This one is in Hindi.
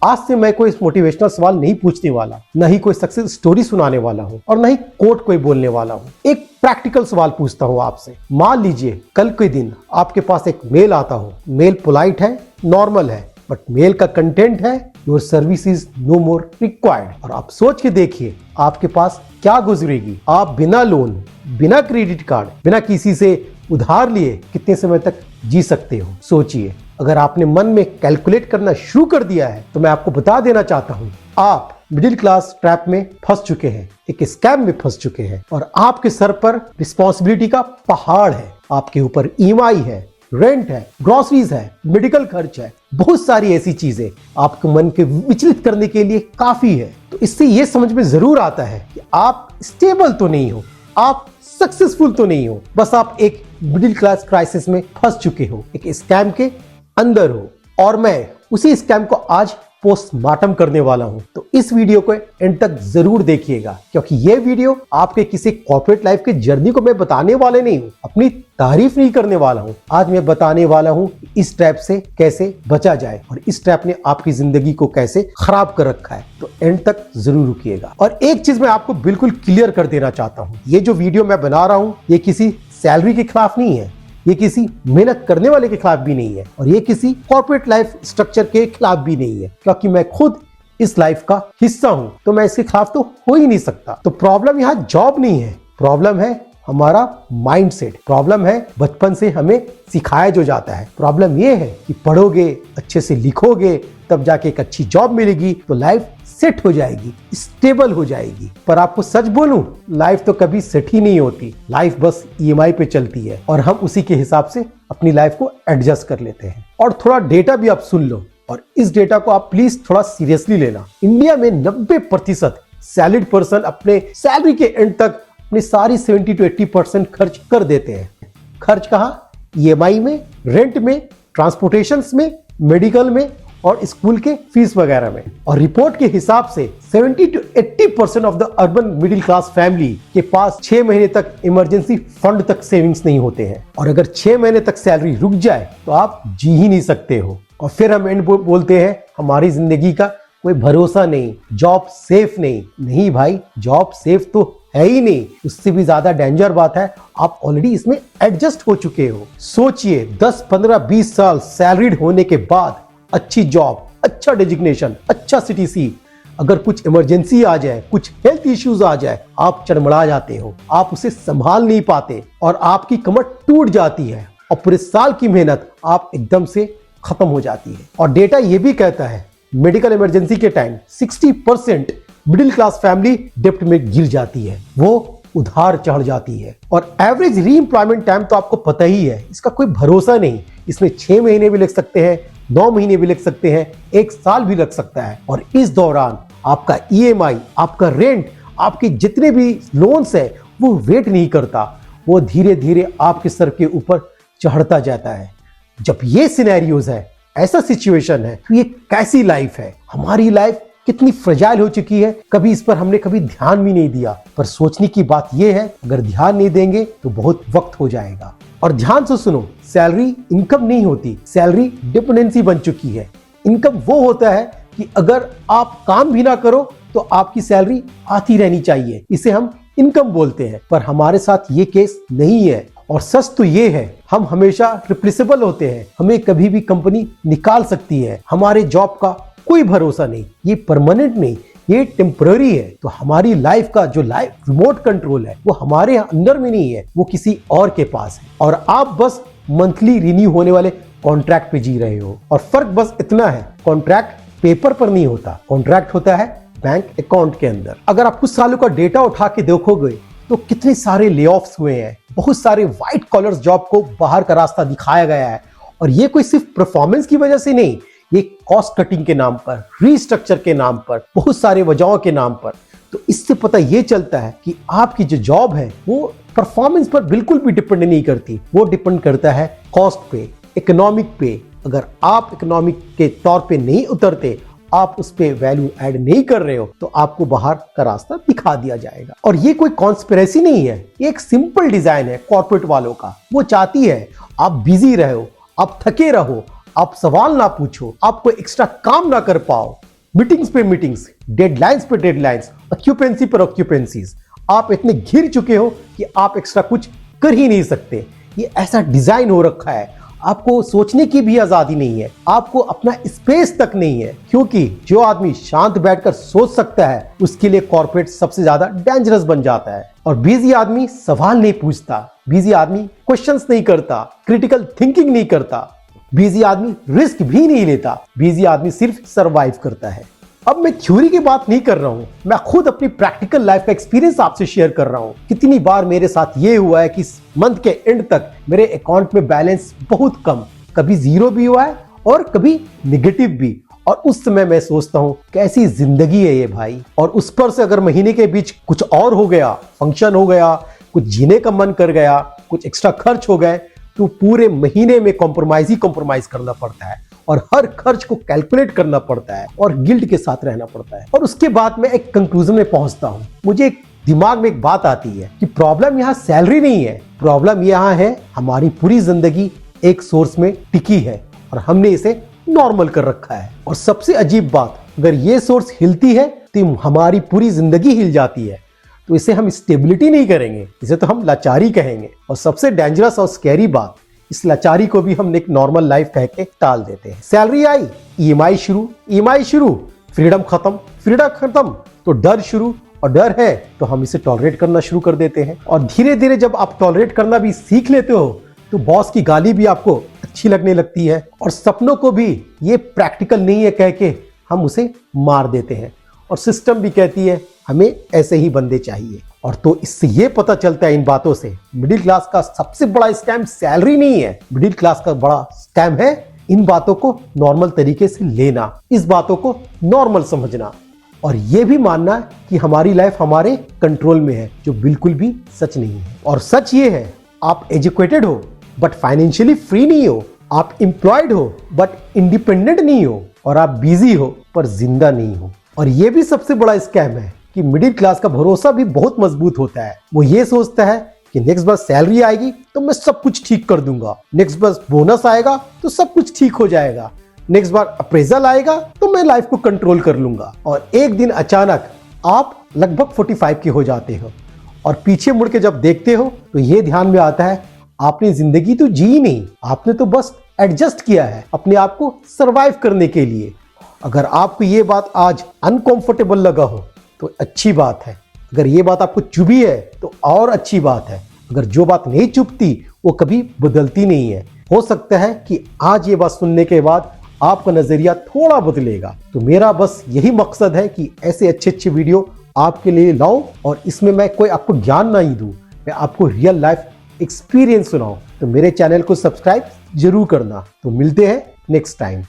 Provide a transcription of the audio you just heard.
आज से मैं कोई मोटिवेशनल सवाल नहीं पूछने वाला, न ही कोई सक्सेस स्टोरी सुनाने वाला हूँ और न ही कोट कोई बोलने वाला हूँ। एक प्रैक्टिकल सवाल पूछता हूँ आपसे। मान लीजिए कल के दिन आपके पास एक मेल आता हो। मेल पोलाइट है, नॉर्मल है, बट मेल का कंटेंट है your service is no more required. और आप सोच के देखिए आपके पास क्या गुजरेगी। आप बिना लोन, बिना क्रेडिट कार्ड, बिना किसी से उधार लिए कितने समय तक जी सकते हो, सोचिए। अगर आपने मन में कैलकुलेट करना शुरू कर दिया है तो मैं आपको बता देना चाहता हूं, आप मिडिल क्लास ट्रैप में फंस चुके हैं, एक स्कैम में फंस चुके हैं और आपके सर पर रिस्पॉन्सिबिलिटी का पहाड़ है। आपके ऊपर ईएमआई है, रेंट है, ग्रोसरीज है, मेडिकल खर्च है, बहुत सारी ऐसी चीजें आपके मन के विचलित करने के लिए काफी है। तो इससे यह समझ में जरूर आता है कि आप स्टेबल तो नहीं हो, आप सक्सेसफुल तो नहीं हो, बस आप एक मिडिल क्लास क्राइसिस में फंस चुके हो, एक स्कैम के अंदर हो। और मैं उसी स्कैम को आज पोस्टमार्टम करने वाला हूं। तो इस वीडियो को एंड तक जरूर देखिएगा, क्योंकि यह वीडियो आपके किसी कॉर्पोरेट लाइफ के जर्नी को मैं बताने वाले नहीं हूं, अपनी तारीफ नहीं करने वाला हूं। आज मैं बताने वाला हूं इस ट्रैप से कैसे बचा जाए और इस ट्रैप ने आपकी जिंदगी को कैसे खराब कर रखा है। तो एंड तक जरूर रुकिएगा। और एक चीज मैं आपको बिल्कुल क्लियर कर देना चाहता हूं, ये जो वीडियो मैं बना रहा हूं ये किसी सैलरी के खिलाफ नहीं है, ये किसी मेहनत करने वाले के खिलाफ भी नहीं है और ये किसी कॉर्पोरेट लाइफ स्ट्रक्चर के खिलाफ भी नहीं है, क्योंकि मैं खुद इस लाइफ का हिस्सा हूं। तो मैं इसके खिलाफ तो हो ही नहीं सकता। तो प्रॉब्लम यहाँ जॉब नहीं है, प्रॉब्लम है हमारा माइंडसेट। प्रॉब्लम है बचपन से हमें सिखाया जो जाता है। प्रॉब्लम ये है कि पढ़ोगे, अच्छे से लिखोगे, तब जाके एक अच्छी जॉब मिलेगी तो लाइफ सेट हो जाएगी, स्टेबल हो जाएगी। पर आपको सच बोलूं, लाइफ तो कभी सेट ही नहीं होती। लाइफ बस ईएमआई पे चलती है और हम उसी के हिसाब से अपनी लाइफ को एडजस्ट कर लेते हैं। और थोड़ा डेटा भी आप सुन लो और इस डेटा को आप प्लीज थोड़ा सीरियसली लेना। इंडिया में 90% सैलरीड पर्सन अपने सैलरी के एंड तक अपनी सारी 70 to 80% खर्च कर देते हैं। खर्च कहाँ? ईएमआई में, रेंट में, ट्रांसपोर्टेशन में, मेडिकल में और स्कूल के फीस वगैरह में। और रिपोर्ट के हिसाब से 70 to 80% of the urban middle class family के पास 6 महीने तक इमरजेंसी फंड तक सेविंग्स नहीं होते हैं। और अगर 6 महीने तक सैलरी रुक जाए तो आप जी ही नहीं सकते हो। और फिर हम एंड बोलते हैं हमारी जिंदगी का कोई भरोसा नहीं, जॉब सेफ नहीं। नहीं भाई, जॉब सेफ तो है ही नहीं। उससे भी ज्यादा डेंजर बात है, आप ऑलरेडी इसमें एडजस्ट हो चुके हो। सोचिए 10, 15, 20 साल सैलरीड होने के बाद अच्छी जॉब, अच्छा डेजिग्नेशन, अच्छा सीटीसी, अगर कुछ इमरजेंसी आ जाए, कुछ हेल्थ इश्यूज आ जाए, आप चरमड़ा जाते हो, आप उसे संभाल नहीं पाते और आपकी कमर टूट जाती है और पूरे साल की मेहनत आप एकदम से खत्म हो जाती है। और डेटा ये भी कहता है मेडिकल इमरजेंसी के टाइम 60% मिडिल क्लास फैमिली डेप्ट में गिर जाती है, वो उधार चढ़ जाती है। और एवरेज रीएम्प्लॉयमेंट टाइम तो आपको पता ही है, इसका कोई भरोसा नहीं। इसमें 6 महीने भी लग सकते हैं, 9 महीने भी लग सकते हैं, 1 साल भी लग सकता है। और इस दौरान आपका ईएमआई, आपका रेंट, आपके जितने भी लोन्स है वो वेट नहीं करता, वो धीरे धीरे आपके सर के ऊपर चढ़ता जाता है। जब ये सिनेरियोज है, ऐसा सिचुएशन है, तो ये कैसी लाइफ है? हमारी लाइफ कितनी फ्रेजाइल हो चुकी है, कभी इस पर हमने कभी ध्यान भी नहीं दिया। पर सोचने की बात यह है, अगर ध्यान नहीं देंगे तो बहुत वक्त हो जाएगा। और ध्यान से सुनो, सैलरी इनकम नहीं होती, सैलरी डिपेंडेंसी बन चुकी है। इनकम वो होता है कि अगर आप काम भी ना करो तो आपकी सैलरी आती रहनी चाहिए, इसे हम इनकम बोलते हैं। पर हमारे साथ ये केस नहीं है। और सच तो ये है, हम हमेशा रिप्लेसेबल होते हैं, हमें कभी भी कंपनी निकाल सकती है। हमारे जॉब का कोई भरोसा नहीं, ये परमानेंट नहीं, ये टेम्पररी है। तो हमारी लाइफ का जो लाइफ रिमोट कंट्रोल है वो हमारे अंदर में नहीं है, वो किसी और के पास है। और आप बस मंथली रिन्यू होने वाले कॉन्ट्रैक्ट पे जी रहे हो। और फर्क बस इतना है, कॉन्ट्रैक्ट पेपर पर नहीं होता, कॉन्ट्रैक्ट होता है बैंक अकाउंट के अंदर। अगर आप कुछ सालों का डेटा उठा के देखोगे तो कितने सारे ले-ऑफ्स हुए हैं, बहुत सारे व्हाइट कॉलर जॉब को बाहर का रास्ता दिखाया गया है। और ये कोई सिर्फ परफॉर्मेंस की वजह से नहीं, ये कॉस्ट कटिंग के नाम पर, रीस्ट्रक्चर के नाम पर, बहुत सारे वजहों के नाम पर। तो इससे पता ये चलता है कि आपकी जो जॉब है वो परफॉर्मेंस पर बिल्कुल भी डिपेंड नहीं करती, वो डिपेंड करता है कॉस्ट पे, इकोनॉमिक पे। अगर आप इकोनॉमिक के तौर पे नहीं उतरते, आप उस पे वैल्यू ऐड नहीं कर रहे हो, तो आपको बाहर का रास्ता दिखा दिया जाएगा। और ये कोई कॉन्स्पिरेसी नहीं है, ये एक सिंपल डिजाइन है कॉर्पोरेट वालों का। वो चाहती है आप बिजी रहो, आप थके रहो, आप सवाल ना पूछो, आप कोई एक्स्ट्रा काम ना कर पाओ, मीटिंग्स पे मीटिंग्स, डेडलाइंस पे डेडलाइंस, ऑक्यूपेंसी पर ऑक्यूपेंसीज। आप इतने घिर चुके हो कि आप एक्स्ट्रा कुछ कर ही नहीं सकते। ये ऐसा डिजाइन हो रखा है, आपको सोचने की भी आजादी नहीं है, आपको अपना स्पेस तक नहीं है। क्योंकि जो आदमी शांत बैठकर सोच सकता है उसके लिए कॉर्पोरेट सबसे ज्यादा डेंजरस बन जाता है। और बिजी आदमी सवाल नहीं पूछता, बिजी आदमी क्वेश्चंस नहीं करता, क्रिटिकल थिंकिंग नहीं करता, बिजी आदमी रिस्क भी नहीं लेता, बिजी आदमी सिर्फ सरवाइव करता है। अब मैं थ्योरी की बात नहीं कर रहा हूं, मैं खुद अपनी प्रैक्टिकल लाइफ का एक्सपीरियंस आपसे शेयर कर रहा हूं। कितनी बार मेरे साथ ये हुआ है कि मंथ के एंड तक मेरे अकाउंट में बैलेंस बहुत कम, कभी जीरो भी हुआ है और कभी नेगेटिव भी। और उस समय मैं सोचता हूं कैसी जिंदगी है ये भाई। और उस पर से अगर महीने के बीच कुछ और हो गया, फंक्शन हो गया, कुछ जीने का मन कर गया, कुछ एक्स्ट्रा खर्च हो गए, तो पूरे महीने में कॉम्प्रोमाइज करना पड़ता है और हर खर्च को कैलकुलेट करना पड़ता है और गिल्ट के साथ रहना पड़ता है। और उसके बाद मैं एक कंक्लूजन में पहुंचता हूं। मुझे दिमाग में एक बात आती है कि प्रॉब्लम यहाँ सैलरी नहीं है, प्रॉब्लम यहाँ है हमारी पूरी जिंदगी एक सोर्स में टिकी है और हमने इसे नॉर्मल कर रखा है। और सबसे अजीब बात, अगर ये सोर्स हिलती है तो हमारी पूरी जिंदगी हिल जाती है। तो इसे हम स्टेबिलिटी नहीं करेंगे, इसे तो हम लाचारी कहेंगे। और सबसे डेंजरस और स्कैरी बात, इस लाचारी को भी हम एक नॉर्मल लाइफ कह के टाल देते हैं। सैलरी आई, ईएमआई शुरू, फ्रीडम खत्म तो डर शुरू, और डर है तो हम इसे टॉलरेट करना शुरू कर देते हैं। और धीरे धीरे जब आप टॉलरेट करना भी सीख लेते हो तो बॉस की गाली भी आपको अच्छी लगने लगती है और सपनों को भी ये प्रैक्टिकल नहीं है कह के हम उसे मार देते हैं। और सिस्टम भी कहती है हमें ऐसे ही बंदे चाहिए। और तो इससे ये पता चलता है इन बातों से, मिडिल क्लास का सबसे बड़ा स्कैम सैलरी नहीं है, मिडिल क्लास का बड़ा स्कैम है इन बातों को नॉर्मल तरीके से लेना, इस बातों को नॉर्मल समझना और ये भी मानना कि हमारी लाइफ हमारे कंट्रोल में है, जो बिल्कुल भी सच नहीं है। और सच ये है, आप एजुकेटेड हो बट फाइनेंशियली फ्री नहीं हो, आप एम्प्लॉयड हो बट इंडिपेंडेंट नहीं हो, और आप बिजी हो पर जिंदा नहीं हो। और ये भी सबसे बड़ा स्कैम है कि मिडिल क्लास का भरोसा भी बहुत मजबूत होता है। वो ये सोचता है कि नेक्स्ट बार सैलरी आएगी तो मैं सब कुछ ठीक कर दूंगा, नेक्स्ट बार बोनस आएगा तो सब कुछ ठीक हो जाएगा, नेक्स्ट बार अप्रेजल आएगा तो मैं लाइफ को कंट्रोल कर लूंगा। और एक दिन अचानक आप लगभग 45 के हो जाते हो और पीछे मुड़ के जब देखते हो तो ये ध्यान में आता है आपने जिंदगी तो जी नहीं, आपने तो बस एडजस्ट किया है अपने आप को सरवाइव करने के लिए। अगर आपको ये बात आज अनकंफर्टेबल लगा हो तो अच्छी बात है, अगर ये बात आपको चुभी है तो और अच्छी बात है। अगर जो बात नहीं चुभती वो कभी बदलती नहीं है। हो सकता है कि आज ये बात सुनने के बाद आपका नजरिया थोड़ा बदलेगा। तो मेरा बस यही मकसद है कि ऐसे अच्छे अच्छे वीडियो आपके लिए लाऊं और इसमें मैं कोई आपको ज्ञान नहीं दूं, मैं आपको रियल लाइफ एक्सपीरियंस सुनाऊं। तो मेरे चैनल को सब्सक्राइब जरूर करना। तो मिलते हैं नेक्स्ट टाइम।